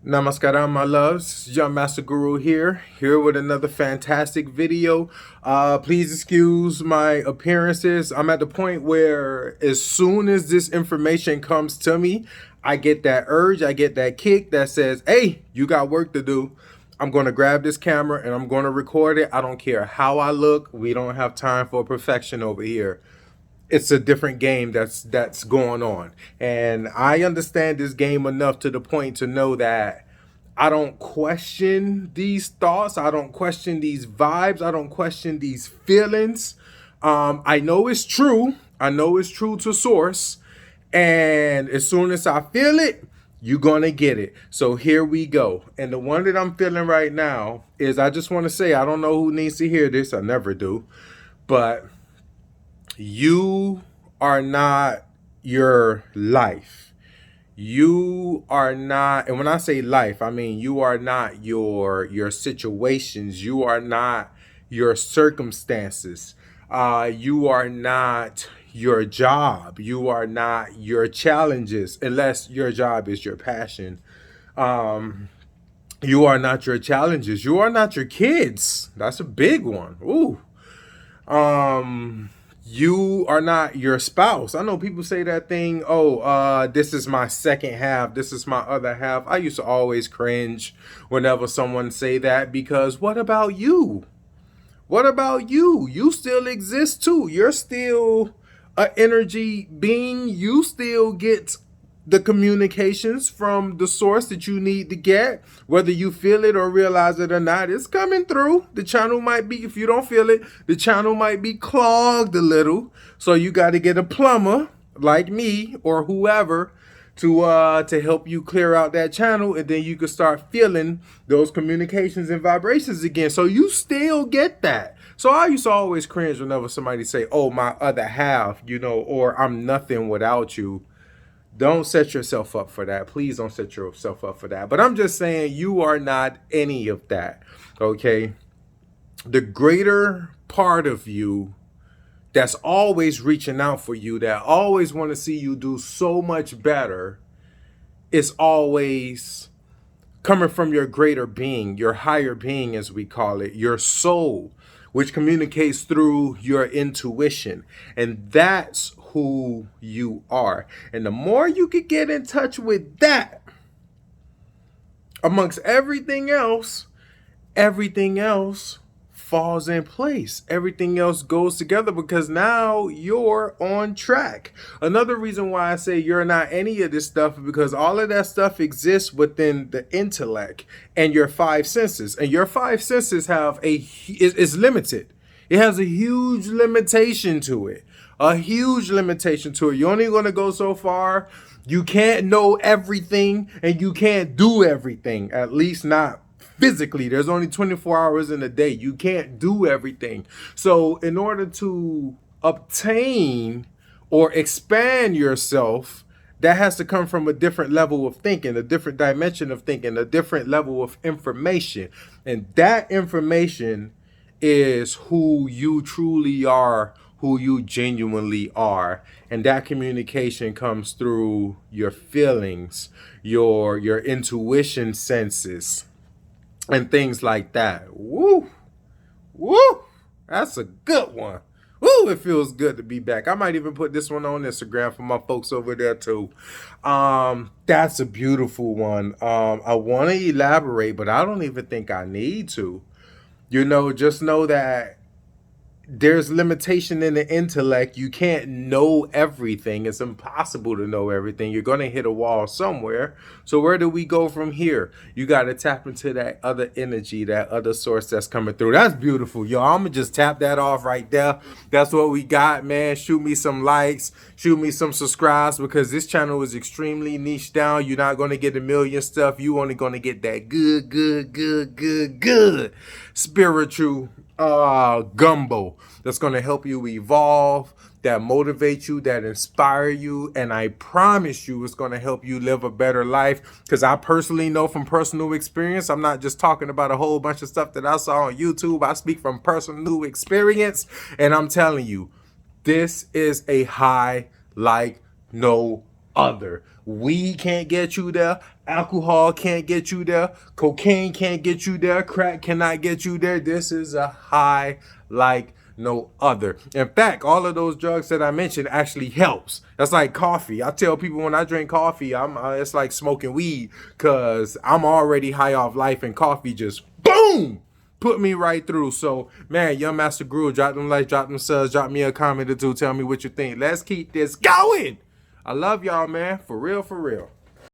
Namaskaram, my loves. Young Master Guru here with another fantastic video. Please excuse my appearances. I'm at the point where as soon as this information comes to me, I get that urge, I get that kick that says, hey, you got work to do. I'm going to grab this camera and I'm going to record it. I don't care how I look. We don't have time for perfection over here. It's a different game that's going on, and I understand this game enough to the point to know that I don't question these thoughts, I don't question these vibes, I don't question these feelings. I know it's true, I know it's true to source, and as soon as I feel it, you're gonna get it. So here we go. And the one that I'm feeling right now is, I just want to say, I don't know who needs to hear this, I never do, but you are not your life. You are not, and when I say life, I mean you are not your situations. You are not your circumstances. You are not your job. You are not your challenges, unless your job is your passion. You are not your challenges. You are not your kids. That's a big one. Ooh. You are not your spouse. I know people say that thing, oh, this is my second half, this is my other half. I used to always cringe whenever someone say that, because what about you? What about you? You still exist too. You're still an energy being. You still get the communications from the source that you need to get, whether you feel it or realize it or not. It's coming through. The channel might be, if you don't feel it, the channel might be clogged a little, so you got to get a plumber like me or whoever to help you clear out that channel, and then you can start feeling those communications and vibrations again, so you still get that. So I used to always cringe whenever somebody say, oh, my other half, or I'm nothing without you. Don't set yourself up for that. Please don't set yourself up for that. But I'm just saying, you are not any of that, okay? The greater part of you that's always reaching out for you, that always want to see you do so much better, is always coming from your greater being, your higher being, as we call it, your soul, which communicates through your intuition. And that's who you are. And the more you could get in touch with that, amongst everything else falls in place. Everything else goes together, because now you're on track. Another reason why I say you're not any of this stuff is because all of that stuff exists within the intellect and your five senses. And your five senses is limited. It has a huge limitation to it. A huge limitation to it. You're only going to go so far. You can't know everything and you can't do everything, at least not physically. There's only 24 hours in a day. You can't do everything. So in order to obtain or expand yourself, that has to come from a different level of thinking, a different dimension of thinking, a different level of information. And that information is who you truly are, who you genuinely are. And that communication comes through your feelings, your intuition senses, and things like that. Woo! Woo! That's a good one. Woo! It feels good to be back. I might even put this one on Instagram for my folks over there too. That's a beautiful one. I want to elaborate, but I don't even think I need to. Just know that there's limitation in the intellect. You can't know everything. It's impossible to know everything. You're going to hit a wall somewhere. So where do we go from here? You got to tap into that other energy, that other source that's coming through. That's beautiful, y'all. I'm going to just tap that off right there. That's what we got, man. Shoot me some likes. Shoot me some subscribes, because this channel is extremely niche down. You're not going to get a million stuff. You only going to get that good spiritual gumbo that's going to help you evolve, that motivate you, that inspire you. And I promise you, it's going to help you live a better life, because I personally know from personal experience. I'm not just talking about a whole bunch of stuff that I saw on YouTube. I speak from personal experience, and I'm telling you, this is a high like no other. Weed can't get you there. Alcohol can't get you there. Cocaine can't get you there. Crack cannot get you there. This is a high like no other. In fact, all of those drugs that I mentioned actually helps. That's like coffee. I tell people when I drink coffee, it's like smoking weed because I'm already high off life, and coffee just boom put me right through. So, man, Young Master Guru, drop them likes, drop them subs, drop me a comment or two. Tell me what you think. Let's keep this going. I love y'all, man. For real, for real.